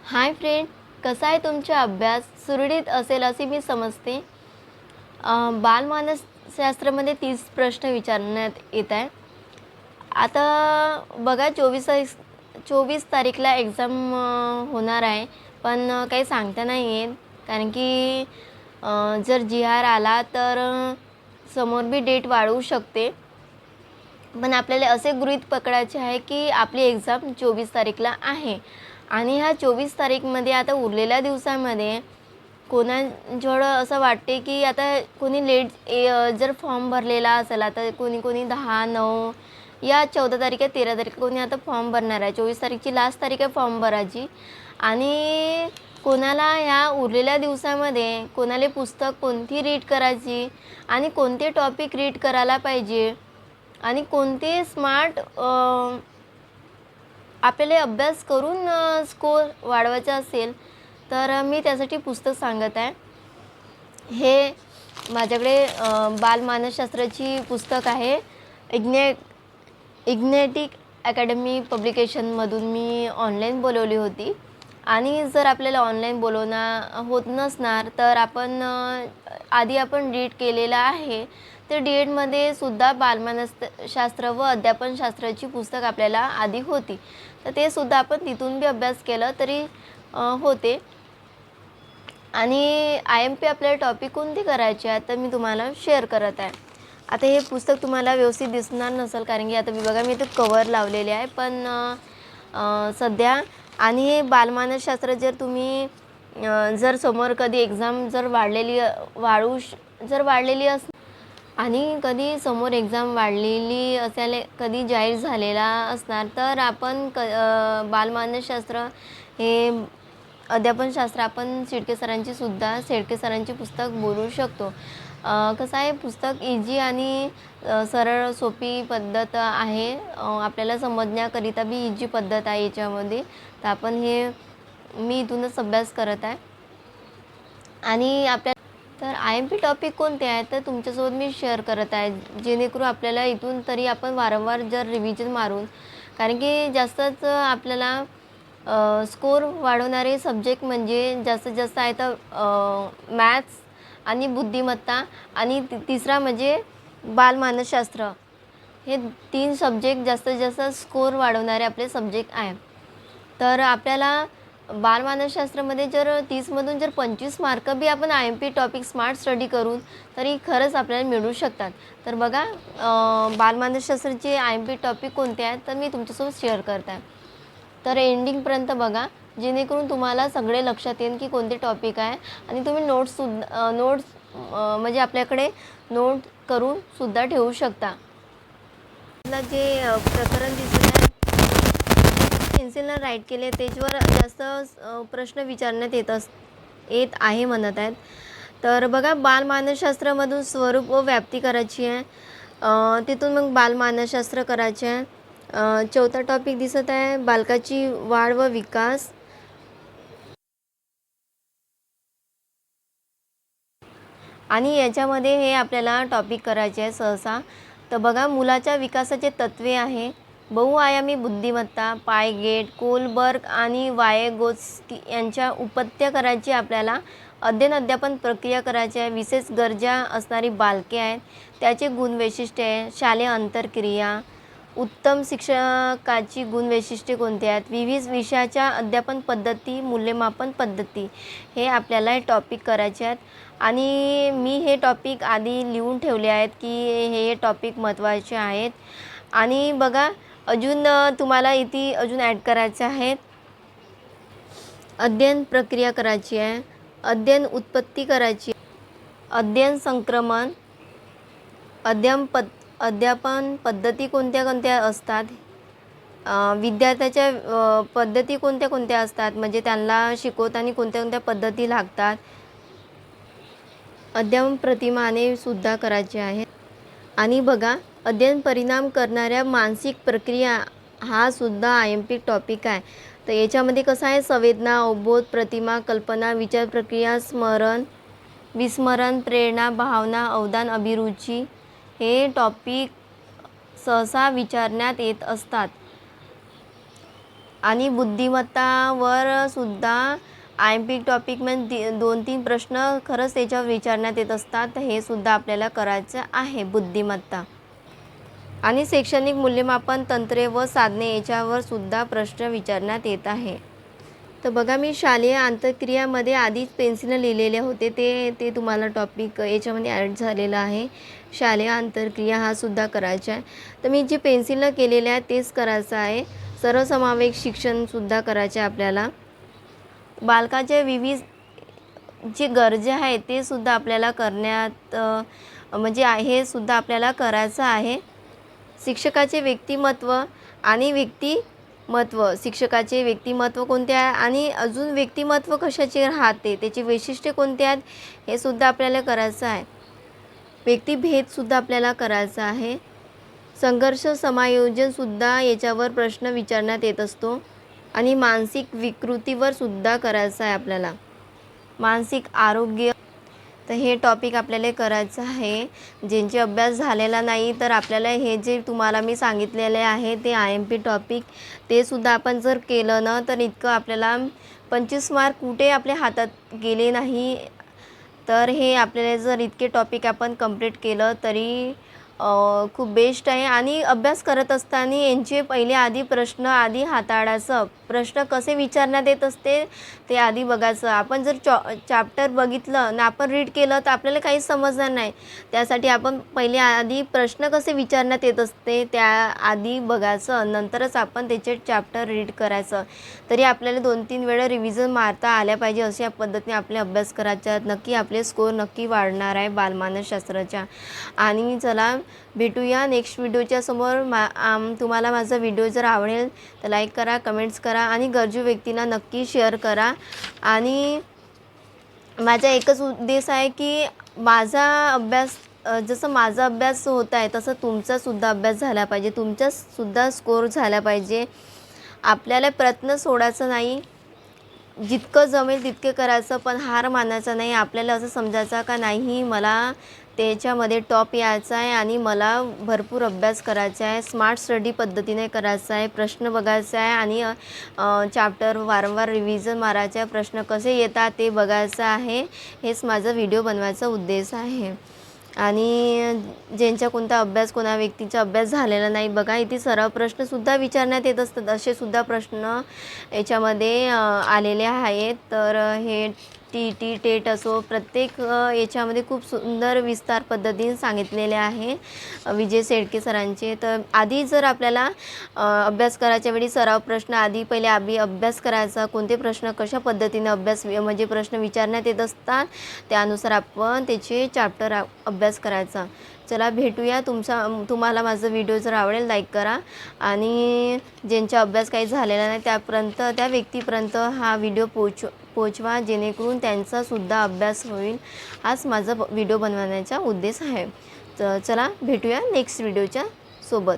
Hi friend, कसा आहे तुमचा अभ्यास? सुरळीत असेल असे मी समजते. बालमानसशास्त्रामध्ये 30 प्रश्न विचारण्यात येत आहे. आता बघा 24 तारीखला एक्झाम होणार आहे, पण काही सांगता नाही येत. कारण की जर जी-आर आला तर समोर बी डेट वाढवू शकते. पण आपल्याला असे गृहीत पकडायचे आहे की आपली एक्झाम 24 तारीखला आहे आणि ह्या 24 तारीखमध्ये आता उरलेल्या दिवसामध्ये कोणाजवळ असं वाटते की आता कोणी जर फॉर्म भरलेला असेल, आता कोणी 10, 9 या 14 तारीख आहे, 13 तारीख कोणी आता फॉर्म भरणार आहे. 24 तारीखची लास्ट तारीख आहे फॉर्म भरायची. आणि कोणाला ह्या उरलेल्या दिवसामध्ये कोणाला पुस्तक कोणती रीड करायची आणि कोणते टॉपिक रीड करायला पाहिजे आणि कोणते स्मार्ट आपल्याला अभ्यास करून स्कोर वाढवायचा असेल तर मी त्यासाठी पुस्तक सांगत आहे. हे माझ्याकडे बालमानसशास्त्राची पुस्तक आहे. इग्नेटिक अकॅडमी पब्लिकेशनमधून मी ऑनलाईन बोलवली होती. आणि जर आपल्याला ऑनलाईन बोलवणं होत नसणार तर आधी आपण रीड केलेलं आहे. तर डी-एडमध्ये सुद्धा बालमानसशास्त्र व अध्यापनशास्त्राची पुस्तक आपल्याला आधी होती. तर ते सुद्धा आपण तिथून बी अभ्यास केला तरी होते. आणि IMP आपल्याला टॉपिक कोणते करायचे आहे तर मी तुम्हाला शेअर करत आहे. आता हे पुस्तक तुम्हाला व्यवस्थित दिसणार नसेल कारण की आता बघा मी ते कवर लावलेले आहे, पण सध्या आणि हे बालमानसशास्त्र जर तुम्ही जर समोर कधी एक्झाम जर वाढलेली आणि कधी समोर एक्झाम वाढलेली असायला कधी जाहीर झालेला असणार तर आपण बालमानसशास्त्र हे अध्यापनशास्त्र आपण शेळके सरांची पुस्तक बोलू शकतो. कसं आहे, पुस्तक इझी आणि सरळ सोपी पद्धत आहे. आपल्याला समजण्याकरिता बी इझी पद्धत आहे याच्यामध्ये. तर आपण मी इथूनच अभ्यास करत आहे. आणि तर IMP टॉपिक कोणते आहेत तर तुमच्यासोबत मी शेअर करत आहे, जेणेकरून आपल्याला इथून तरी आपण वारंवार जर रिव्हिजन मारून, कारण की जास्तच आपल्याला स्कोर वाढवणारे सब्जेक्ट म्हणजे जास्तीत जास्त आहे तर मॅथ्स आणि बुद्धिमत्ता आणि तिसरा म्हणजे बालमानसशास्त्र. हे 3 सब्जेक्ट जास्तीत जास्त स्कोर वाढवणारे आपले सब्जेक्ट आहे. तर आपल्याला बालमानसशास्त्रामध्ये जर 30मधून जर 25 मार्क बी आपण IMP टॉपिक स्मार्ट स्टडी करून तरी खरंच आपल्याला मिळू शकतात. तर बघा बालमानसशास्त्राचे IMP टॉपिक कोणते आहेत तर मी तुमच्यासोबत शेअर करत आहे. तर एंडिंगपर्यंत बघा, जेणेकरून तुम्हाला सगळे लक्षात येईल की कोणते टॉपिक आहे. आणि तुम्ही नोट्स म्हणजे आपल्याकडे नोट करून सुद्धा ठेवू शकता. जे प्रकरण दिसत आहे पेन्सिलनं राईट केले त्याच्यावर जास्त प्रश्न विचारण्यात येत आहे म्हणत आहेत. तर बघा बालमानसशास्त्रामधून स्वरूप व व्याप्ती करायची आहे. तिथून मग बालमानसशास्त्र करायचे आहे. चौथा टॉपिक दिसत आहे बालकाची वाढ व विकास. आणि याच्यामध्ये हे आपल्याला टॉपिक करायचे आहे सहसा. तर बघा मुलाच्या विकासाचे तत्त्वे आहे. बहुआयामी बुद्धिमत्ता, पायगेट, कोलबर्ग आणि वायगोत्स्की यांच्या उपत्या करायची आपल्याला. अध्यापन प्रक्रिया करायची आहे. विशेष गरजा असणारी बालके आहेत, त्याचे गुणवैशिष्ट्ये आहे. शालेय अंतरक्रिया, उत्तम शिक्षकाची गुणवैशिष्ट्ये कोणती आहेत, विविध विषयाच्या अध्यापन पद्धती, मूल्यमापन पद्धती, हे आपल्याला टॉपिक करायचे आहेत. आणि मी हे टॉपिक आधी लिहून ठेवले आहेत की हे टॉपिक महत्त्वाचे आहेत. आणि बघा अजून तुम्हाला इथे अजून ॲड करायचे आहेत. अध्ययन प्रक्रिया करायची आहे, अध्ययन उत्पत्ती करायची, अध्ययन संक्रमण, अध्यापन पद्धती कोणत्या कोणत्या असतात, विद्यार्थ्याच्या पद्धती कोणत्या कोणत्या असतात, म्हणजे त्यांना शिकवताना कोणत्या कोणत्या पद्धती लागतात, अध्ययन प्रतिमाने सुद्धा करायचे आहेत. आणि बघा अध्ययन परिणाम करणाऱ्या मानसिक प्रक्रिया हा सुद्धा IMP टॉपिक आहे. तर याच्यामध्ये कसं आहे, संवेदना, अवबोध, प्रतिमा, कल्पना, विचार प्रक्रिया, स्मरण, विस्मरण, प्रेरणा, भावना, अवधान, अभिरुची हे टॉपिक सहसा विचारण्यात येत असतात. आणि बुद्धिमत्तावर सुद्धा IMP टॉपिकमध्ये 2-3 प्रश्न खरंच त्याच्यावर विचारण्यात येत असतात. हे सुद्धा आपल्याला करायचं आहे बुद्धिमत्ता. आणि शैक्षणिक मूल्यमापन तंत्रे व साधने याच्यावर सुद्धा प्रश्न विचारण्यात येत आहे. तर बघा, मी शालेय आंतरक्रियामध्ये आधीच पेन्सिलने लिहिलेले होते, ते तुम्हाला टॉपिक याच्यामध्ये ॲड झालेलं आहे. शालेय आंतरक्रिया हा सुद्धा करायचा आहे. तर मी जे पेन्सिलनं केलेले आहे तेच करायचं आहे. सर्वसमावेश शिक्षणसुद्धा करायचे आहे आपल्याला. बालकाच्या विविध जे गरजा आहेत ते सुद्धा आपल्याला करण्यात म्हणजे हे सुद्धा आपल्याला करायचं आहे. शिक्षकाचे व्यक्तिमत्व आणि शिक्षकाचे व्यक्तिमत्व कोणते आहे आणि अजून व्यक्तिमत्व कशाचे राहते, त्याची वैशिष्ट्ये कोणती आहेत, हे सुद्धा आपल्याला करायचं आहे. व्यक्तिभेदसुद्धा आपल्याला करायचा आहे. संघर्ष समायोजनसुद्धा याच्यावर प्रश्न विचारण्यात येत असतो. आणि मानसिक विकृतीवर सुद्धा करायचं आहे आपल्याला. मानसिक आरोग्य, तर हे टॉपिक आपल्याला करायचं आहे. ज्यांचे अभ्यास झालेला नाही तर आपल्याला हे जे तुम्हाला मी सांगितलेले आहे ते IMP टॉपिक ते सुद्धा आपण जर केलं ना तर इतकं आपल्याला 25 मार्क कुठे आपल्या हातात गेले नाही. तर हे आपल्याला जर इतके टॉपिक आपण कंप्लीट केलं तरी खूप बेस्ट आहे. आणि अभ्यास करत असताना यांचे पहिले आधी प्रश्न आधी हाताळायचं. प्रश्न कसे विचारण्यात येत असते ते आधी बघायचं. आपण जर चॅप्टर बघितलं आणि आपण रीड केलं तर आपल्याला काहीच समजणार नाही. त्यासाठी आपण पहिले आधी प्रश्न कसे विचारण्यात येत असते त्या आधी बघायचं, नंतरच आपण त्याचे चॅप्टर रीड करायचं. तरी आपल्याला 2-3 वेळा रिव्हिजन मारता आल्या पाहिजे. अशा पद्धतीने आपले अभ्यास करायचा. नक्की आपले स्कोर नक्की वाढणार आहे बालमानसशास्त्राच्या. आणि चला भेटूया नेक्स्ट व्हिडिओच्या समोर. तुम्हाला माझा व्हिडिओ जर आवडेल तर लाईक करा, कमेंट्स करा आणि गरजू व्यक्तींना नक्की शेअर करा. आणि माझा एकच उद्देश आहे की माझा अभ्यास जसं माझा अभ्यास होत आहे तसं तुमचासुद्धा अभ्यास झाला पाहिजे, तुमचासुद्धा स्कोर झाला पाहिजे. आपल्याला प्रयत्न सोडायचा नाही. जितकं जमेल तितके करायचं, पण हार मानायचा नाही. आपल्याला असं समजायचं का नाही मला त्याच्यामध्ये टॉप यायचा आहे आणि मला भरपूर अभ्यास करायचा आहे, स्मार्ट स्टडी पद्धतीने करायचा आहे, प्रश्न बघायचा आहे आणि चॅप्टर वारंवार रिव्हिजन मारायचं आहे, प्रश्न कसे येतात ते बघायचं आहे. हेच माझा व्हिडिओ बनवायचा उद्देश आहे. आणि ज्यांचा कोणा व्यक्तीचा अभ्यास झालेला नाही, बघा इथे सराव प्रश्नसुद्धा विचारण्यात येत असतात. असे सुद्धा प्रश्न याच्यामध्ये आलेले आहेत. तर हे TET, टेट असो प्रत्येक याच्यामध्ये खूप सुंदर विस्तार पद्धतीने सांगितलेले आहे विजय सेडके सरांचे. तर आधी जर आपल्याला अभ्यास करायच्या वेळी सराव प्रश्न पहिले अभ्यास करायचा, कोणते प्रश्न कशा पद्धतीने म्हणजे प्रश्न विचारण्यात येत असतात त्यानुसार आपण त्याचे चॅप्टर अभ्यास करायचा. चला भेटूया. तुम्हाला माझा व्हिडिओ जर आवडेल लाईक करा आणि ज्यांचा अभ्यास काही झालेला नाही त्या व्यक्तीपर्यंत हा व्हिडिओ पोचवा जेणेकरून त्यांचासुद्धा अभ्यास होईल. हाच माझा व्हिडिओ बनवण्याचा उद्देश आहे. तर चला भेटूया नेक्स्ट व्हिडिओच्या सोबत.